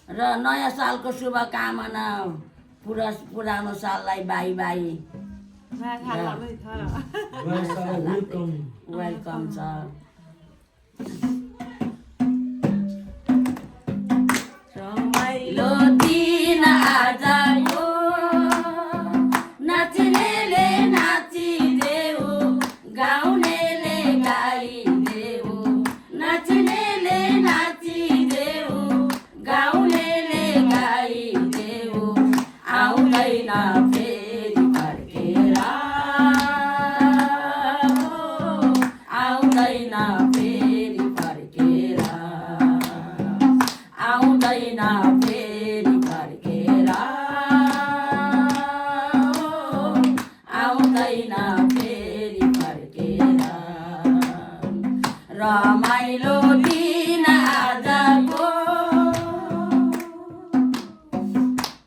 र नयाँ सालको शुभकामना पुरानो साललाई बाई बाई वेलकम छ रमाइलो दिन आजको नाच्नेले नाचिदेऊ गाउनेले गाइदेऊ नाच्नेले नाचिदेऊ गाउनेले गाइदेऊ आउँदैन फेरि फर्केर आउँदैन फेरि फर्केर आउँदैन फेरि फर्केर आउँदैन फेरि फर्केर रमाइलो दिन आजको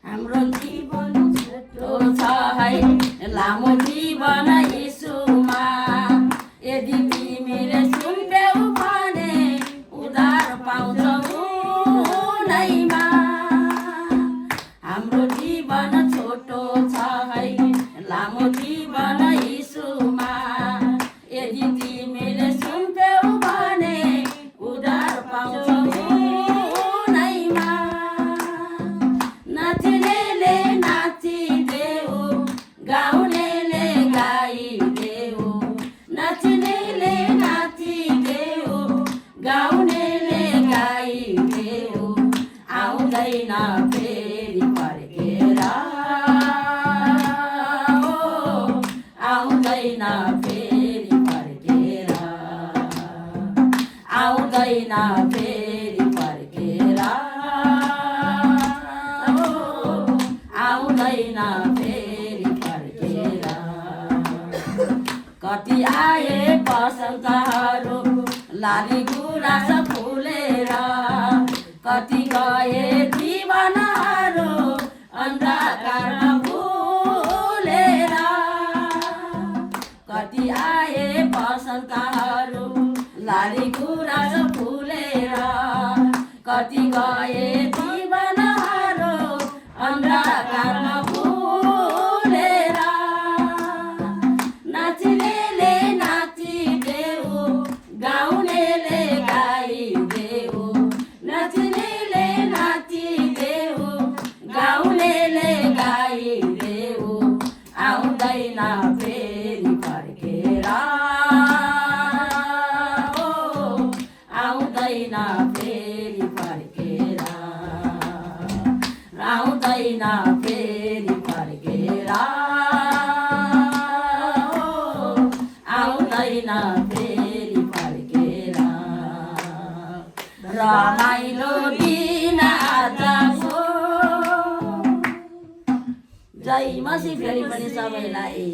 हाम्रो जीवन छोटो छ है लामो जीवन यीशुमा यदि तिमीले सुन्यौ भने उद्धार पाउँछौ उनैमा हाम्रो जीवन छोटो छ है लामो जीवन यीशुमा यदि तिमीले सुन्यौ भने उद्धार पाउँछौ उनैमा नाच्नेले नाचिदेऊ गाउनेले गाइदेऊ नाच्नेले नाचिदेऊ गाउनेले गाइदेऊ आउँदैन फेरि फर्केर आउँदैन फेरि फर्केर आउँदैन फेरि फर्केर आउँदैन फेरि फर्केर कति आए बसन्तहरू लाली गुराँस फुलेर कति गए जीवनहरू अन्धकारमा भुलेर कति आए बसन्तहरू लाली गुराँस फुलेर कति गए जीवनहरू अन्धकारमा भुलेर नाच्नेले नाचिदेऊ गाउनेले गाइदेऊ नाच्नेले नाचिदेऊ गाउनेले गाइदेऊ आउँदैन फेरि फर्केर आउँदैन फेरि फर्केर आउँदैन फेरि फर्केर आउँदैन फेरि फर्केर रमाइलो दिन आजको जय मसी फेरि पनि सबैलाई